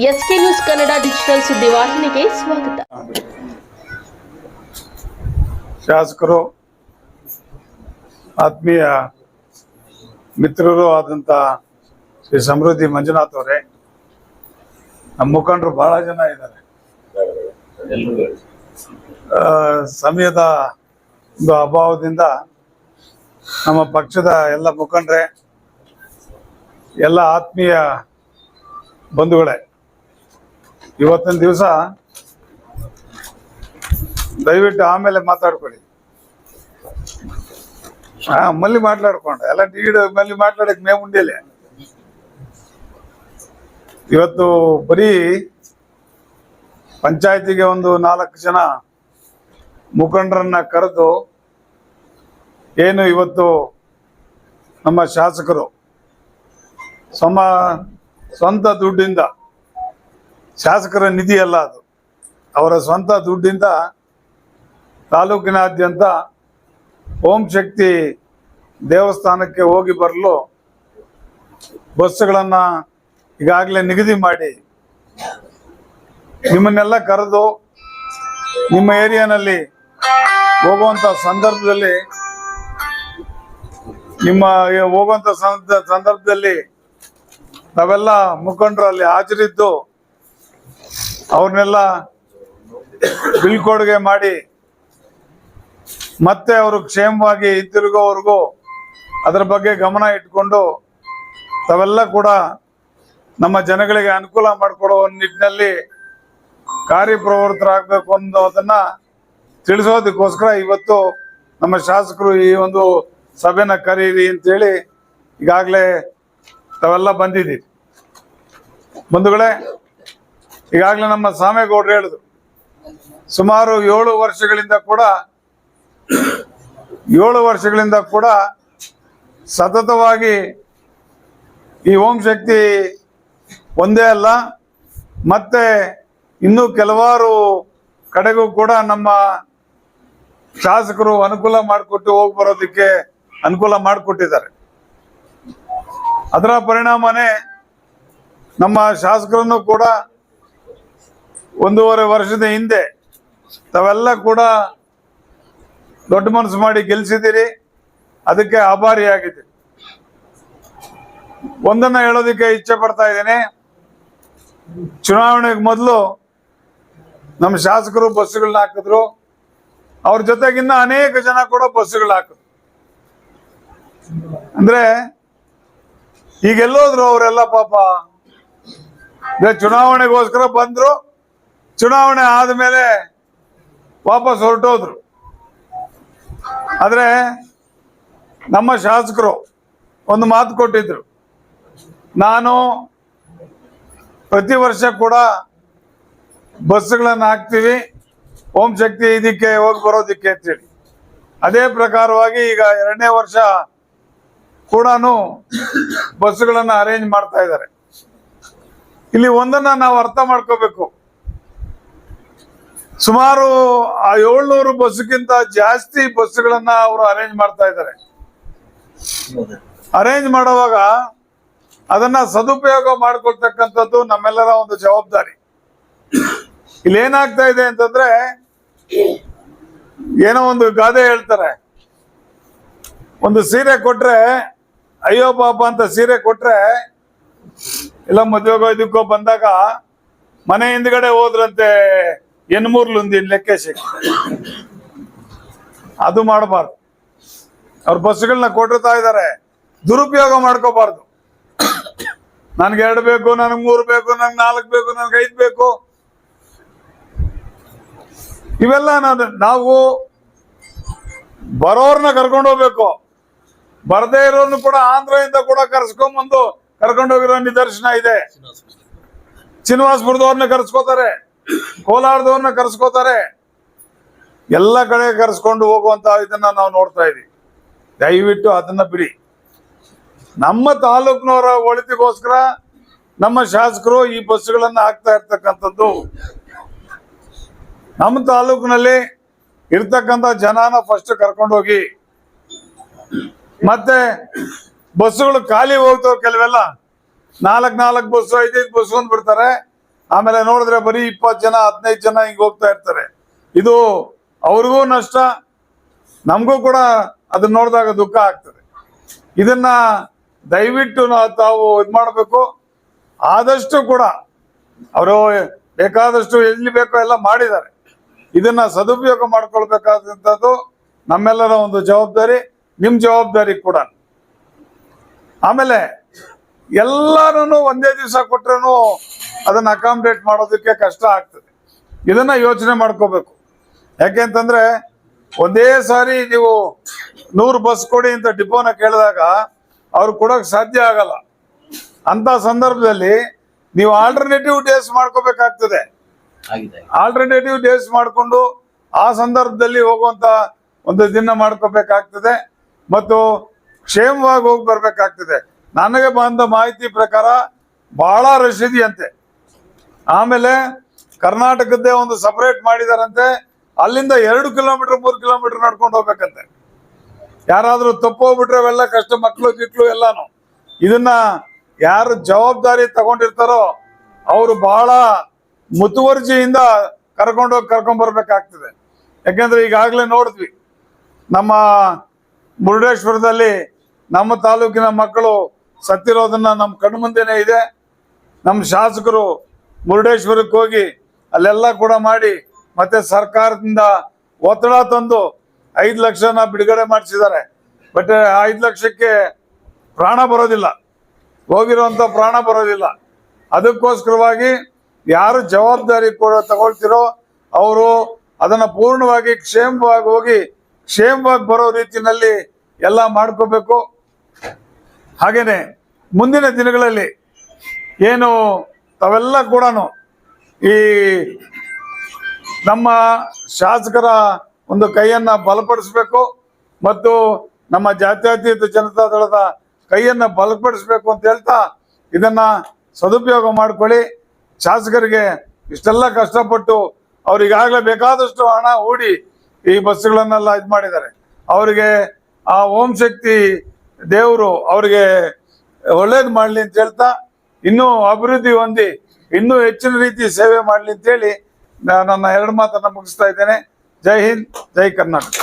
SK news Kannada digital ಸುದ್ದಿವಾಹಿನಿಗೆ ಸ್ವಾಗತ. ಶಾಸಕರು, ಆತ್ಮೀಯ ಮಿತ್ರರು ಆದಂತ ಶ್ರೀ ಸಮೃದ್ಧಿ ಮಂಜುನಾಥ್ ಅವರೇ, ನಮ್ಮ ಮುಖಂಡರು ಬಹಳ ಜನ ಇದ್ದಾರೆ. ಸಮಯದ ಒಂದು ಅಭಾವದಿಂದ ನಮ್ಮ ಪಕ್ಷದ ಎಲ್ಲ ಮುಖಂಡರೇ, ಎಲ್ಲ ಆತ್ಮೀಯ ಬಂಧುಗಳೇ, ಇವತ್ತಿನ ದಿವಸ ದಯವಿಟ್ಟು ಆಮೇಲೆ ಮಾತಾಡ್ಕೊಳ್ಳಿ. ಮಲ್ಲಿ ಮಾట్లాಡ್ಕೊಂಡು ಎಲ್ಲ ನೀಡು ಮಲ್ಲಿ ಮಾట్లాಡಕ್ ಮೇ ಮುಂದೆಲೆ. ಇವತ್ತು ಬರೀ ಪಂಚಾಯತಿಗೆ ಒಂದು 4 ಜನ ಮುಖಂಡರನ್ನ ಕರೆದು ಏನು ಇವತ್ತು ನಮ್ಮ ಶಾಸಕರು ಸ್ವಂತ ದುಡ್ಡಿಂದ, ಶಾಸಕರ ನಿಧಿ ಅಲ್ಲ ಅದು, ಅವರ ಸ್ವಂತ ದುಡ್ಡಿಂದ ತಾಲೂಕಿನಾದ್ಯಂತ ಓಂ ಶಕ್ತಿ ದೇವಸ್ಥಾನಕ್ಕೆ ಹೋಗಿ ಬರಲು ಬಸ್ಸುಗಳನ್ನು ಈಗಾಗಲೇ ನಿಗದಿ ಮಾಡಿ ನಿಮ್ಮನ್ನೆಲ್ಲ ಕರೆದು ನಿಮ್ಮ ಏರಿಯಾನಲ್ಲಿ ಹೋಗುವಂತ ಸಂದರ್ಭದಲ್ಲಿ ನಾವೆಲ್ಲ ಮುಖಂಡರು ಅಲ್ಲಿ ಹಾಜರಿದ್ದು ಅವ್ರನ್ನೆಲ್ಲ ಬೀಳ್ಕೊಡುಗೆ ಮಾಡಿ ಮತ್ತೆ ಅವರು ಕ್ಷೇಮವಾಗಿ ಹಿಂತಿರುಗೋವರೆಗೂ ಅದರ ಬಗ್ಗೆ ಗಮನ ಇಟ್ಕೊಂಡು ತಾವೆಲ್ಲ ಕೂಡ ನಮ್ಮ ಜನಗಳಿಗೆ ಅನುಕೂಲ ಮಾಡಿಕೊಡೋ ನಿಟ್ಟಿನಲ್ಲಿ ಕಾರ್ಯಪ್ರವೃತ್ತರಾಗಬೇಕು ಅನ್ನೋದನ್ನ ತಿಳಿಸೋದಕ್ಕೋಸ್ಕರ ಇವತ್ತು ನಮ್ಮ ಶಾಸಕರು ಈ ಒಂದು ಸಭೆನ ಕರೀರಿ ಅಂತೇಳಿ ಈಗಾಗಲೇ ತಾವೆಲ್ಲ ಬಂದಿದ್ದೀವಿ. ಬಂಧುಗಳೇ, ಈಗಾಗಲೇ ನಮ್ಮ ಸಾಮೇಗೌಡರು ಹೇಳಿದ್ರು, ಸುಮಾರು 7 ವರ್ಷಗಳಿಂದ ಕೂಡ ಸತತವಾಗಿ ಈ ಓಂ ಶಕ್ತಿ ಒಂದೇ ಅಲ್ಲ, ಮತ್ತೆ ಇನ್ನೂ ಕೆಲವಾರು ಕಡೆಗೂ ಕೂಡ ನಮ್ಮ ಶಾಸಕರು ಅನುಕೂಲ ಮಾಡಿಕೊಟ್ಟು ಹೋಗಿ ಬರೋದಕ್ಕೆ ಅನುಕೂಲ ಮಾಡಿಕೊಟ್ಟಿದ್ದಾರೆ. ಅದರ ಪರಿಣಾಮನೇ ನಮ್ಮ ಶಾಸಕರನ್ನು ಕೂಡ 1.5 ವರ್ಷದ ಹಿಂದೆ ತಾವೆಲ್ಲ ಕೂಡ ದೊಡ್ಡ ಮನಸ್ಸು ಮಾಡಿ ಗೆಲ್ಸಿದ್ದೀರಿ. ಅದಕ್ಕೆ ಆಭಾರಿಯಾಗಿದ್ದೀರಿ. ಒಂದನ್ನ ಹೇಳೋದಕ್ಕೆ ಇಚ್ಛೆ ಪಡ್ತಾ ಇದ್ದೇನೆ. ಚುನಾವಣೆಗೆ ಮೊದಲು ನಮ್ಮ ಶಾಸಕರು ಬಸ್ಸುಗಳನ್ನ ಹಾಕಿದ್ರು, ಅವ್ರ ಜೊತೆಗಿನ್ನ ಅನೇಕ ಜನ ಕೂಡ ಬಸ್ಸುಗಳು ಹಾಕಿದ್ರು. ಅಂದ್ರೆ ಈಗೆಲ್ಲೋದ್ರು ಅವರೆಲ್ಲ ಪಾಪ. ಚುನಾವಣೆಗೋಸ್ಕರ ಬಂದ್ರು, ಚುನಾವಣೆ ಆದ್ಮೇಲೆ ವಾಪಸ್ ಹೊರಟೋದ್ರು. ಆದ್ರೆ ನಮ್ಮ ಶಾಸಕರು ಒಂದು ಮಾತು ಕೊಟ್ಟಿದ್ರು, ನಾನು ಪ್ರತಿ ವರ್ಷ ಕೂಡ ಬಸ್ಸುಗಳನ್ನು ಹಾಕ್ತೀವಿ ಓಂ ಶಕ್ತಿ ಇದಕ್ಕೆ ಹೋಗಿ ಬರೋದಿಕ್ಕೆ ಅಂತೇಳಿ. ಅದೇ ಪ್ರಕಾರವಾಗಿ ಈಗ 2ನೇ ವರ್ಷ ಕೂಡ ಬಸ್ಸುಗಳನ್ನು ಅರೇಂಜ್ ಮಾಡ್ತಾ ಇದ್ದಾರೆ. ಇಲ್ಲಿ ಒಂದನ್ನ ನಾವು ಅರ್ಥ ಮಾಡ್ಕೋಬೇಕು, ಸುಮಾರು 700 ಬಸ್ಗಿಂತ ಜಾಸ್ತಿ ಬಸ್ಸುಗಳನ್ನ ಅವರು ಅರೇಂಜ್ ಮಾಡ್ತಾ ಇದ್ದಾರೆ. ಅರೇಂಜ್ ಮಾಡುವಾಗ ಅದನ್ನ ಸದುಪಯೋಗ ಮಾಡ್ಕೊಳ್ತಕ್ಕಂಥದ್ದು ನಮ್ಮೆಲ್ಲರ ಒಂದು ಜವಾಬ್ದಾರಿ. ಇಲ್ಲಿ ಏನಾಗ್ತಾ ಇದೆ ಅಂತಂದ್ರೆ, ಏನೋ ಒಂದು ಗಾದೆ ಹೇಳ್ತಾರೆ, ಒಂದು ಸೀರೆ ಕೊಟ್ರೆ ಅಯ್ಯೋ ಪಾಪ ಅಂತ ಸೀರೆ ಕೊಟ್ರೆ, ಇಲ್ಲ ಮದುವೆಗೋ ಇದಕ್ಕೋ ಬಂದಾಗ ಮನೆ ಹಿಂದ್ಗಡೆ ಹೋದ್ರಂತೆ ಎನ್ಮೂರ್ಲುಂದಿನ ಲೆಕ್ಕೇಶಕ್ಕೆ. ಅದು ಮಾಡಬಾರ್ದು. ಅವ್ರ ಬಸ್ಸುಗಳನ್ನ ಕೊಟ್ಟಿರ್ತಾ ಇದ್ದಾರೆ, ದುರುಪಯೋಗ ಮಾಡ್ಕೋಬಾರ್ದು. ನನ್ಗೆ 2 ಬೇಕು, ನನಗೆ 3 ಬೇಕು, ನಂಗೆ 4 ಬೇಕು, ನನಗೆ 5 ಬೇಕು, ಇವೆಲ್ಲ ನಾವು ಬರೋರ್ನ ಕರ್ಕೊಂಡು ಹೋಗ್ಬೇಕು. ಬರದೇ ಇರೋನು ಕೂಡ ಆಂಧ್ರದಿಂದ ಕೂಡ ಕರ್ಸ್ಕೊಂಡ್ಬಂದು ಕರ್ಕೊಂಡೋಗಿರೋ ನಿದರ್ಶನ ಇದೆ. ಶ್ರೀನಿವಾಸಪುರದವ್ರನ್ನ ಕರ್ಸ್ಕೋತಾರೆ, ಕೋಲಾರದವ್ರನ್ನ ಕರ್ಸ್ಕೋತಾರೆ, ಎಲ್ಲ ಕಡೆ ಕರ್ಸ್ಕೊಂಡು ಹೋಗುವಂತ ಇದನ್ನ ನಾವು ನೋಡ್ತಾ ಇದೀವಿ. ದಯವಿಟ್ಟು ಅದನ್ನ ಬಿಡಿ. ನಮ್ಮ ತಾಲೂಕಿನವರ ಒಳಿತಿಗೋಸ್ಕರ ನಮ್ಮ ಶಾಸಕರು ಈ ಬಸ್ಸುಗಳನ್ನ ಹಾಕ್ತಾ ಇರ್ತಕ್ಕಂಥದ್ದು. ನಮ್ಮ ತಾಲೂಕಿನಲ್ಲಿ ಇರ್ತಕ್ಕಂಥ ಜನನ ಫಸ್ಟ್ ಕರ್ಕೊಂಡೋಗಿ, ಮತ್ತೆ ಬಸ್ಸುಗಳು ಖಾಲಿ ಹೋಗ್ತಾವ, ಕೆಲವೆಲ್ಲ 4 ಬಸ್ಸು 5 ಬಸ್ಸು ಅಂದ್ಬಿಡ್ತಾರೆ. ಆಮೇಲೆ ನೋಡಿದ್ರೆ ಬರೀ 20 ಜನ 15 ಜನ ಹಿಂಗೆ ಹೋಗ್ತಾ ಇರ್ತಾರೆ. ಇದು ಅವ್ರಿಗೂ ನಷ್ಟ, ನಮಗೂ ಕೂಡ ಅದನ್ನ ನೋಡಿದಾಗ ದುಃಖ ಆಗ್ತದೆ. ಇದನ್ನ ದಯವಿಟ್ಟು ತಾವು ಇದು ಮಾಡಬೇಕು. ಆದಷ್ಟು ಕೂಡ ಅವರು ಬೇಕಾದಷ್ಟು ಎಲ್ಲಿ ಬೇಕೋ ಎಲ್ಲ ಮಾಡಿದ್ದಾರೆ. ಇದನ್ನ ಸದುಪಯೋಗ ಮಾಡ್ಕೊಳ್ಬೇಕಾದಂಥದ್ದು ನಮ್ಮೆಲ್ಲರ ಒಂದು ಜವಾಬ್ದಾರಿ, ನಿಮ್ಮ ಜವಾಬ್ದಾರಿ ಕೂಡ. ಆಮೇಲೆ ಎಲ್ಲಾರನ್ನು ಒಂದೇ ದಿವಸ ಕೊಟ್ರೂ ಅದನ್ನ ಅಕಾಮಿಡೇಟ್ ಮಾಡೋದಕ್ಕೆ ಕಷ್ಟ ಆಗ್ತದೆ. ಇದನ್ನ ಯೋಚನೆ ಮಾಡ್ಕೋಬೇಕು. ಯಾಕೆಂತಂದ್ರೆ ಒಂದೇ ಸಾರಿ ನೀವು 100 ಬಸ್ ಕೊಡಿ ಅಂತ ಡಿಪೋನ ಕೇಳಿದಾಗ ಅವ್ರು ಕೊಡೋಕೆ ಸಾಧ್ಯ ಆಗಲ್ಲ. ಅಂತ ಸಂದರ್ಭದಲ್ಲಿ ನೀವು ಆಲ್ಟರ್ನೇಟಿವ್ ಡೇಸ್ ಮಾಡ್ಕೋಬೇಕಾಗ್ತದೆ. ಆಲ್ಟರ್ನೇಟಿವ್ ಡೇಸ್ ಮಾಡಿಕೊಂಡು ಆ ಸಂದರ್ಭದಲ್ಲಿ ಹೋಗುವಂತ ಒಂದು ದಿನ ಮಾಡ್ಕೋಬೇಕಾಗ್ತದೆ ಮತ್ತು ಕ್ಷೇಮವಾಗಿ ಹೋಗಿ ಬರ್ಬೇಕಾಗ್ತದೆ. ನನಗೆ ಬಂದ ಮಾಹಿತಿ ಪ್ರಕಾರ ಬಹಳ ರಶ್ ಇದೆಯಂತೆ. ಆಮೇಲೆ ಕರ್ನಾಟಕದ್ದೇ ಒಂದು ಸಪರೇಟ್ ಮಾಡಿದಾರಂತೆ. ಅಲ್ಲಿಂದ 2 ಕಿಲೋಮೀಟರ್ 3 ಕಿಲೋಮೀಟರ್ ನಡ್ಕೊಂಡು ಹೋಗ್ಬೇಕಂತೆ. ಯಾರಾದ್ರೂ ತಪ್ಪೋಗ್ಬಿಟ್ರೆ ಅವೆಲ್ಲ ಕಷ್ಟ, ಮಕ್ಕಳು ಗಿಕ್ಳು ಎಲ್ಲಾನು. ಇದನ್ನ ಯಾರು ಜವಾಬ್ದಾರಿ ತಗೊಂಡಿರ್ತಾರೋ ಅವರು ಬಹಳ ಮುತುವರ್ಜಿಯಿಂದ ಕರ್ಕೊಂಡ್ ಬರ್ಬೇಕಾಗ್ತದೆ. ಯಾಕೆಂದ್ರೆ ಈಗಾಗಲೇ ನೋಡಿದ್ವಿ, ನಮ್ಮ ಮುರುಡೇಶ್ವರದಲ್ಲಿ ನಮ್ಮ ತಾಲೂಕಿನ ಮಕ್ಕಳು ಸತ್ತಿರೋದನ್ನ ನಮ್ಮ ಕಣ್ಣು ಮುಂದೆನೇ ಇದೆ. ನಮ್ಮ ಶಾಸಕರು ಮುರುಡೇಶ್ವರಕ್ಕೆ ಹೋಗಿ ಅಲ್ಲೆಲ್ಲ ಕೂಡ ಮಾಡಿ ಮತ್ತೆ ಸರ್ಕಾರದಿಂದ ಒತ್ತಡ ತಂದು 5 ಲಕ್ಷನ ಬಿಡುಗಡೆ ಮಾಡಿಸಿದ್ದಾರೆ. ಬಟ್ 5 ಲಕ್ಷಕ್ಕೆ ಪ್ರಾಣ ಬರೋದಿಲ್ಲ, ಹೋಗಿರುವಂತ ಪ್ರಾಣ ಬರೋದಿಲ್ಲ. ಅದಕ್ಕೋಸ್ಕರವಾಗಿ ಯಾರು ಜವಾಬ್ದಾರಿ ತಗೊಳ್ತಿರೋ ಅವರು ಅದನ್ನ ಪೂರ್ಣವಾಗಿ ಕ್ಷೇಮವಾಗಿ ಹೋಗಿ ಕ್ಷೇಮವಾಗಿ ಬರೋ ರೀತಿಯಲ್ಲಿ ಎಲ್ಲ ಮಾಡ್ಕೋಬೇಕು. ಹಾಗೇನೆ ಮುಂದಿನ ದಿನಗಳಲ್ಲಿ ಏನು ತಾವೆಲ್ಲ ಕೂಡ ಈ ನಮ್ಮ ಶಾಸಕರ ಒಂದು ಕೈಯನ್ನ ಬಲಪಡಿಸ್ಬೇಕು ಮತ್ತು ನಮ್ಮ ಜಾತ್ಯತೀತ ಜನತಾ ದಳದ ಕೈಯನ್ನ ಬಲಪಡಿಸ್ಬೇಕು ಅಂತ ಹೇಳ್ತಾ ಇದನ್ನ ಸದುಪಯೋಗ ಮಾಡ್ಕೊಳ್ಳಿ. ಶಾಸಕರಿಗೆ ಇಷ್ಟೆಲ್ಲ ಕಷ್ಟಪಟ್ಟು ಅವ್ರಿಗಾಗಲೇ ಬೇಕಾದಷ್ಟು ಹಣ ಹೂಡಿ ಈ ಬಸ್ಗಳನ್ನೆಲ್ಲ ಇದು ಮಾಡಿದ್ದಾರೆ. ಅವರಿಗೆ ಆ ಓಂ ಶಕ್ತಿ ದೇವರು ಅವರಿಗೆ ಒಳ್ಳೇದು ಮಾಡಲಿ ಅಂತ ಹೇಳ್ತಾ, ಇನ್ನೂ ಅಭಿವೃದ್ಧಿ ಹೊಂದಿ ಇನ್ನೂ ಹೆಚ್ಚಿನ ರೀತಿ ಸೇವೆ ಮಾಡಲಿ ಅಂತೇಳಿ ನನ್ನ 2 ಮಾತನ್ನ ಮುಗಿಸ್ತಾ ಇದ್ದೇನೆ. ಜೈ ಹಿಂದ್, ಜೈ ಕರ್ನಾಟಕ.